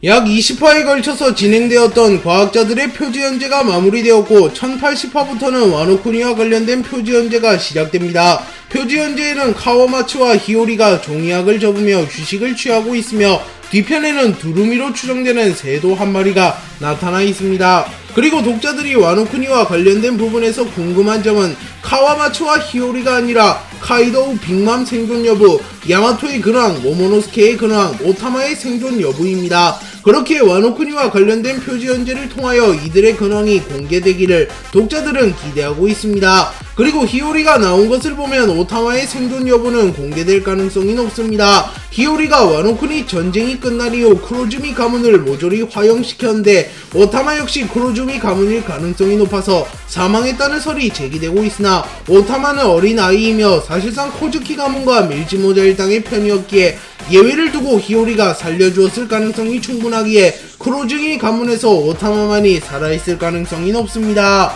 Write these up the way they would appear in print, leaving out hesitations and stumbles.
약 20화에 걸쳐서 진행되었던 과학자들의 표지 연재가 마무리되었고 1080화부터는 와노쿠니와 관련된 표지 연재가 시작됩니다. 표지 연재에는 카와마츠와 히오리가 종이약을 접으며 휴식을 취하고 있으며 뒤편에는 두루미로 추정되는 새도 한 마리가 나타나 있습니다. 그리고 독자들이 와노쿠니와 관련된 부분에서 궁금한 점은 카와마츠와 히오리가 아니라 카이도우 빅맘 생존 여부, 야마토의 근황, 모모노스케의 근황, 오타마의 생존 여부입니다. 그렇게 와노쿠니와 관련된 표지 연재를 통하여 이들의 근황이 공개되기를 독자들은 기대하고 있습니다. 그리고 히오리가 나온 것을 보면 오타마의 생존 여부는 공개될 가능성이 높습니다. 히오리가 와노쿠니 전쟁이 끝난 이후 쿠로즈미 가문을 모조리 화형시켰는데 오타마 역시 쿠로즈미 가문일 가능성이 높아서 사망했다는 설이 제기되고 있으나 오타마는 어린 아이이며 사실상 코즈키 가문과 밀지모자 일당의 편이었기에 예외를 두고 히오리가 살려주었을 가능성이 충분하기에 쿠로즈미 가문에서 오타마만이 살아있을 가능성이 높습니다.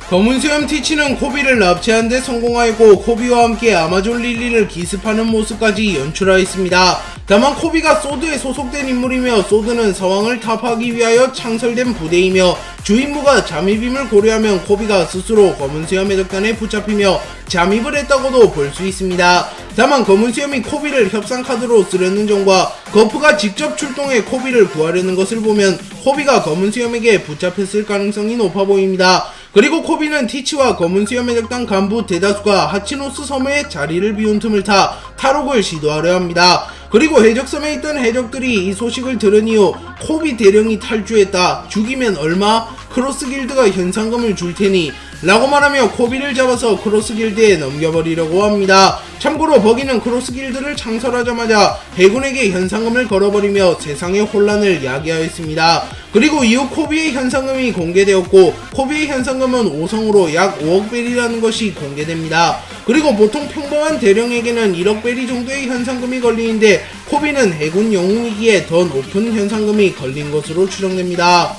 검은 수염 티치는 코비를 납치하는 데 성공하였고 코비와 함께 아마존 릴리를 기습하는 모습까지 연출하였습니다. 다만 코비가 소드에 소속된 인물이며 소드는 상황을 타파하기 위하여 창설된 부대이며 주임무가 잠입임을 고려하면 코비가 스스로 검은 수염 해적단에 붙잡히며 잠입을 했다고도 볼 수 있습니다. 다만 검은 수염이 코비를 협상 카드로 쓰려는 점과 거프가 직접 출동해 코비를 구하려는 것을 보면 코비가 검은 수염에게 붙잡혔을 가능성이 높아 보입니다. 그리고 코비는 티치와 검은 수염 해적단 간부 대다수가 하치노스 섬의 자리를 비운 틈을 타 탈옥을 시도하려 합니다. 그리고 해적섬에 있던 해적들이 이 소식을 들은 이후 코비 대령이 탈주했다, 죽이면 얼마? 크로스 길드가 현상금을 줄 테니 라고 말하며 코비를 잡아서 크로스 길드에 넘겨버리려고 합니다. 참고로 버기는 크로스 길드를 창설하자마자 해군에게 현상금을 걸어버리며 세상의 혼란을 야기하였습니다. 그리고 이후 코비의 현상금이 공개되었고 코비의 현상금은 5성으로 약 5억 벨이라는 것이 공개됩니다. 그리고 보통 평범한 대령에게는 1억 벨이 정도의 현상금이 걸리는데 코비는 해군 영웅이기에 더 높은 현상금이 걸린 것으로 추정됩니다.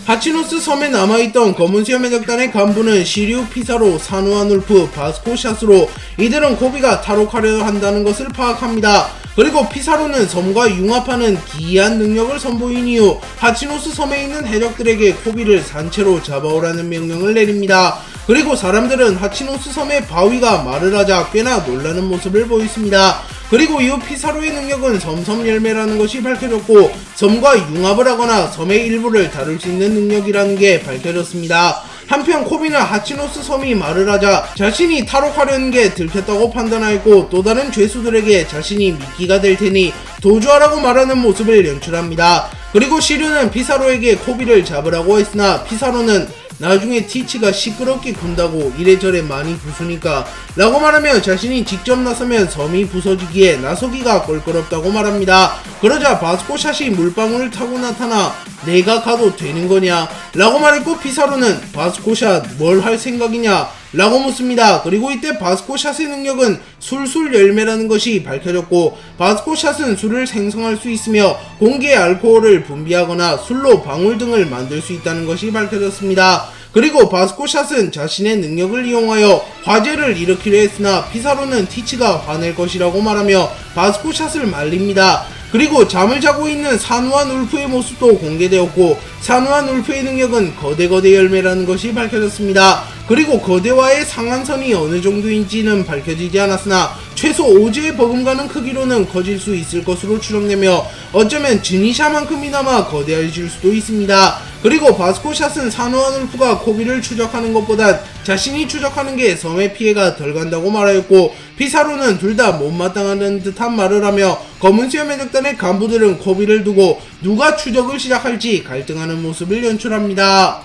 하치노스 섬에 남아있던 검은 수염 해적단의 간부는 시리우 피사로, 사누아 눌프, 바스코 샷으로 이들은 코비가 탈옥하려 한다는 것을 파악합니다. 그리고 피사로는 섬과 융합하는 기이한 능력을 선보인 이후 하치노스 섬에 있는 해적들에게 코비를 산채로 잡아오라는 명령을 내립니다. 그리고 사람들은 하치노스 섬의 바위가 말을 하자 꽤나 놀라는 모습을 보였습니다. 그리고 이후 피사로의 능력은 섬섬 열매라는 것이 밝혀졌고 섬과 융합을 하거나 섬의 일부를 다룰 수 있는 능력이라는 게 밝혀졌습니다. 한편 코비는 하치노스 섬이 말을 하자 자신이 탈옥하려는 게 들켰다고 판단하였고 또 다른 죄수들에게 자신이 미끼가 될 테니 도주하라고 말하는 모습을 연출합니다. 그리고 시류는 피사로에게 코비를 잡으라고 했으나 피사로는 나중에 티치가 시끄럽게 군다고 이래저래 많이 부수니까 라고 말하며 자신이 직접 나서면 섬이 부서지기에 나서기가 껄끄럽다고 말합니다. 그러자 바스코샷이 물방울을 타고 나타나 내가 가도 되는 거냐 라고 말했고 피사로는 바스코샷 뭘 할 생각이냐 라고 묻습니다. 그리고 이때 바스코샷의 능력은 술술 열매라는 것이 밝혀졌고 바스코샷은 술을 생성할 수 있으며 공기에 알코올을 분비하거나 술로 방울 등을 만들 수 있다는 것이 밝혀졌습니다. 그리고 바스코샷은 자신의 능력을 이용하여 화재를 일으키려 했으나 피사로는 티치가 화낼 것이라고 말하며 바스코샷을 말립니다. 그리고 잠을 자고 있는 사누아 울프의 모습도 공개되었고 사누아 울프의 능력은 거대 열매라는 것이 밝혀졌습니다. 그리고 거대와의 상한선이 어느 정도인지는 밝혀지지 않았으나 최소 오즈의 버금가는 크기로는 커질 수 있을 것으로 추정되며 어쩌면 지니샤만큼이나마 거대해질 수도 있습니다. 그리고 바스코샷은 사누아 울프가 코비를 추적하는 것보단 자신이 추적하는 게 섬의 피해가 덜 간다고 말하였고 피사로는 둘 다 못마땅하는 듯한 말을 하며 검은 수염 해적단의 간부들은 코비를 두고 누가 추적을 시작할지 갈등하는 모습을 연출합니다.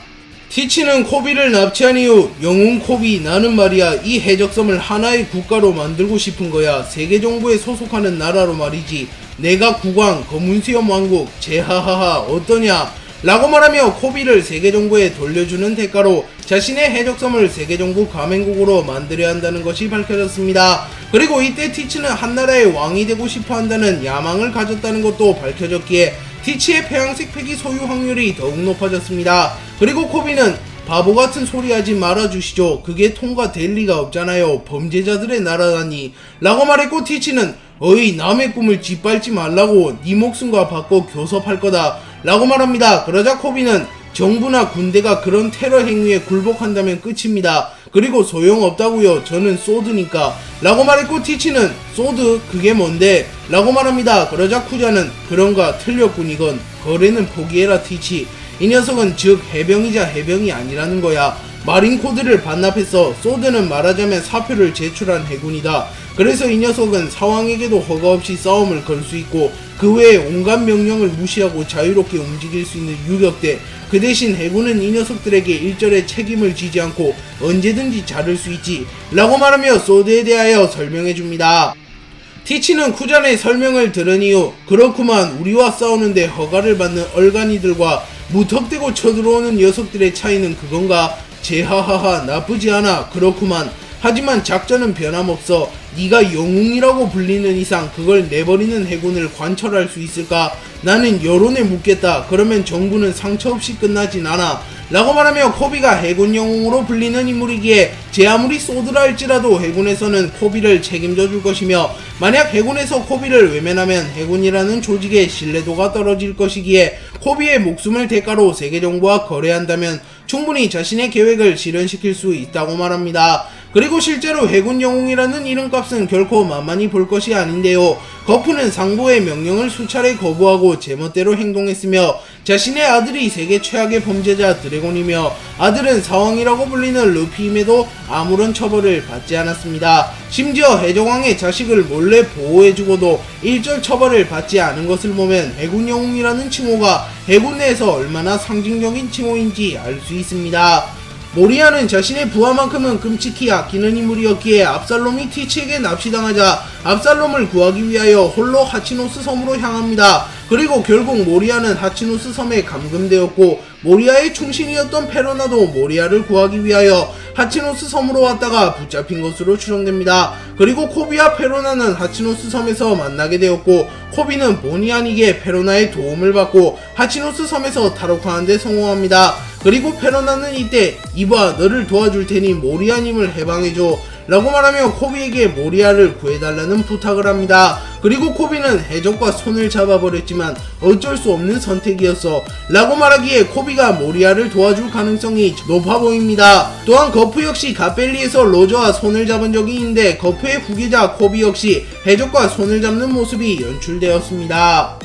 티치는 코비를 납치한 이후 영웅 코비 나는 말이야 이 해적섬을 하나의 국가로 만들고 싶은 거야. 세계정부에 소속하는 나라로 말이지. 내가 국왕 검은수염 왕국 제하하하 어떠냐 라고 말하며 코비를 세계정부에 돌려주는 대가로 자신의 해적섬을 세계정부 가맹국으로 만들어야 한다는 것이 밝혀졌습니다. 그리고 이때 티치는 한나라의 왕이 되고 싶어 한다는 야망을 가졌다는 것도 밝혀졌기에 티치의 폐양색 팩이 소유 확률이 더욱 높아졌습니다. 그리고 코비는 바보같은 소리 하지 말아주시죠. 그게 통과될 리가 없잖아요. 범죄자들의 나라라니 라고 말했고 티치는 어이 남의 꿈을 짓밟지 말라고 네 목숨과 바꿔 교섭할 거다 라고 말합니다. 그러자 코비는 정부나 군대가 그런 테러 행위에 굴복한다면 끝입니다. 그리고 소용없다고요. 저는 소드니까 라고 말했고 티치는 소드? 그게 뭔데? 라고 말합니다. 그러자 쿠자는 그런가 틀렸군 이건. 거래는 포기해라 티치. 이 녀석은 즉 해병이자 해병이 아니라는 거야. 마린 코드를 반납해서 소드는 말하자면 사표를 제출한 해군이다. 그래서 이 녀석은 사왕에게도 허가 없이 싸움을 걸 수 있고 그 외에 온갖 명령을 무시하고 자유롭게 움직일 수 있는 유격대. 그 대신 해군은 이 녀석들에게 일절의 책임을 지지 않고 언제든지 자를 수 있지 라고 말하며 소드에 대하여 설명해줍니다. 티치는 쿠잔의 설명을 들은 이후 그렇구만 우리와 싸우는데 허가를 받는 얼간이들과 무턱대고 쳐들어오는 녀석들의 차이는 그건가? 제하하하 나쁘지 않아 그렇구만. 하지만 작전은 변함없어. 네가 영웅이라고 불리는 이상 그걸 내버리는 해군을 관철할 수 있을까? 나는 여론에 묻겠다. 그러면 정부는 상처 없이 끝나진 않아 라고 말하며 코비가 해군 영웅으로 불리는 인물이기에 제 아무리 소드라 할지라도 해군에서는 코비를 책임져 줄 것이며 만약 해군에서 코비를 외면하면 해군이라는 조직의 신뢰도가 떨어질 것이기에 코비의 목숨을 대가로 세계정부와 거래한다면 충분히 자신의 계획을 실현시킬 수 있다고 말합니다. 그리고 실제로 해군 영웅이라는 이름값은 결코 만만히 볼 것이 아닌데요. 거프는 상부의 명령을 수차례 거부하고 제멋대로 행동했으며 자신의 아들이 세계 최악의 범죄자 드래곤이며 아들은 사왕이라고 불리는 루피임에도 아무런 처벌을 받지 않았습니다. 심지어 해적왕의 자식을 몰래 보호해주고도 일절 처벌을 받지 않은 것을 보면 해군 영웅이라는 칭호가 해군 내에서 얼마나 상징적인 칭호인지 알 수 있습니다. 모리아는 자신의 부하만큼은 끔찍히 아끼는 인물이었기에 압살롬이 티치에게 납치당하자 압살롬을 구하기 위하여 홀로 하치노스 섬으로 향합니다. 그리고 결국 모리아는 하치노스 섬에 감금되었고 모리아의 충신이었던 페로나도 모리아를 구하기 위하여 하치노스 섬으로 왔다가 붙잡힌 것으로 추정됩니다. 그리고 코비와 페로나는 하치노스 섬에서 만나게 되었고 코비는 본의 아니게 페로나의 도움을 받고 하치노스 섬에서 탈옥하는 데 성공합니다. 그리고 페로나는 이때 이봐 너를 도와줄 테니 모리아님을 해방해줘 라고 말하며 코비에게 모리아를 구해달라는 부탁을 합니다. 그리고 코비는 해적과 손을 잡아버렸지만 어쩔 수 없는 선택이었어 라고 말하기에 코비가 모리아를 도와줄 가능성이 높아 보입니다. 또한 거프 역시 갓벨리에서 로저와 손을 잡은 적이 있는데 거프의 후계자 코비 역시 해적과 손을 잡는 모습이 연출되었습니다.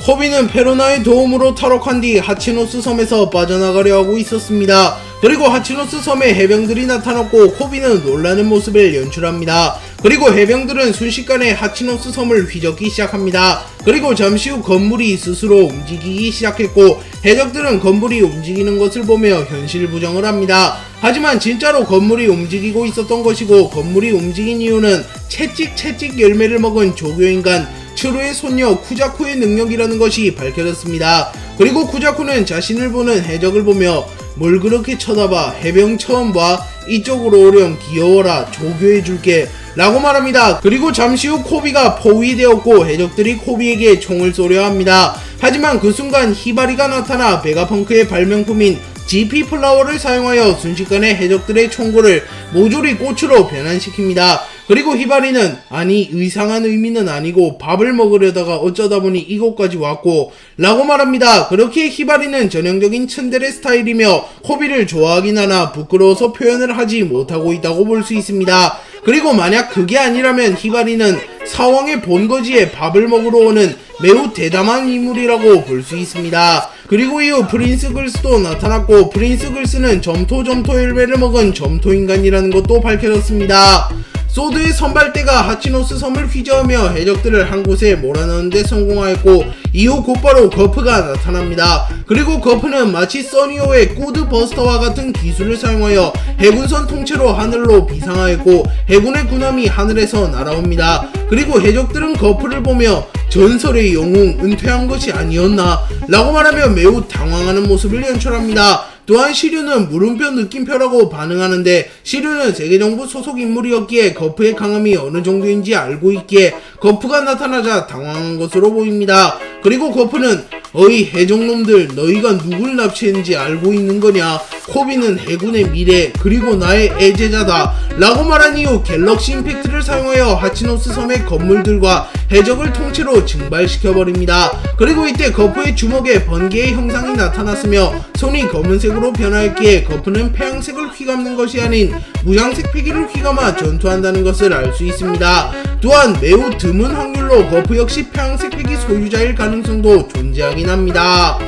코비는 페로나의 도움으로 탈옥한 뒤 하치노스 섬에서 빠져나가려 하고 있었습니다. 그리고 하치노스 섬에 해병들이 나타났고 코비는 놀라는 모습을 연출합니다. 그리고 해병들은 순식간에 하치노스 섬을 휘젓기 시작합니다. 그리고 잠시 후 건물이 스스로 움직이기 시작했고 해적들은 건물이 움직이는 것을 보며 현실 부정을 합니다. 하지만 진짜로 건물이 움직이고 있었던 것이고 건물이 움직인 이유는 채찍 열매를 먹은 조교인간 츠루의 손녀 쿠자쿠의 능력이라는 것이 밝혀졌습니다. 그리고 쿠자쿠는 자신을 보는 해적을 보며 뭘 그렇게 쳐다봐 해병 처음 봐 이쪽으로 오렴 귀여워라 조교해줄게 라고 말합니다. 그리고 잠시 후 코비가 포위되었고 해적들이 코비에게 총을 쏘려 합니다. 하지만 그 순간 히바리가 나타나 베가펑크의 발명품인 GP 플라워를 사용하여 순식간에 해적들의 총구를 모조리 꽃으로 변환시킵니다. 그리고 히바리는 아니 의상한 의미는 아니고 밥을 먹으려다가 어쩌다 보니 이곳까지 왔고 라고 말합니다. 그렇게 히바리는 전형적인 츤데레 스타일이며 코비를 좋아하긴 하나 부끄러워서 표현을 하지 못하고 있다고 볼 수 있습니다. 그리고 만약 그게 아니라면 히바리는 사왕의 본거지에 밥을 먹으러 오는 매우 대담한 인물이라고 볼 수 있습니다. 그리고 이후 프린스 글스도 나타났고 프린스 글스는 점토 열매를 먹은 점토인간이라는 것도 밝혀졌습니다. 소드의 선발대가 하치노스 섬을 휘저으며 해적들을 한 곳에 몰아넣는 데 성공하였고 이후 곧바로 거프가 나타납니다. 그리고 거프는 마치 써니오의 코드 버스터와 같은 기술을 사용하여 해군선 통째로 하늘로 비상하였고 해군의 군함이 하늘에서 날아옵니다. 그리고 해적들은 거프를 보며 전설의 영웅 은퇴한 것이 아니었나 라고 말하며 매우 당황하는 모습을 연출합니다. 또한 시류는 물음표 느낌표라고 반응하는데 시류는 세계정부 소속 인물이었기에 거프의 강함이 어느 정도인지 알고 있기에 거프가 나타나자 당황한 것으로 보입니다. 그리고 거프는 어이 해적놈들 너희가 누굴 납치했는지 알고 있는 거냐 코비는 해군의 미래 그리고 나의 애제자다 라고 말한 이후 갤럭시 임팩트를 사용하여 하치노스 섬의 건물들과 해적을 통째로 증발시켜버립니다. 그리고 이때 거프의 주먹에 번개의 형상이 나타났으며 손이 검은색으로 변하였기에 거프는 태양색을 휘감는 것이 아닌 무장색 패기를 휘감아 전투한다는 것을 알 수 있습니다. 또한 매우 드문 확률로 거프 역시 태양색 패기 소유자일 가능성도 존재하긴 합니다.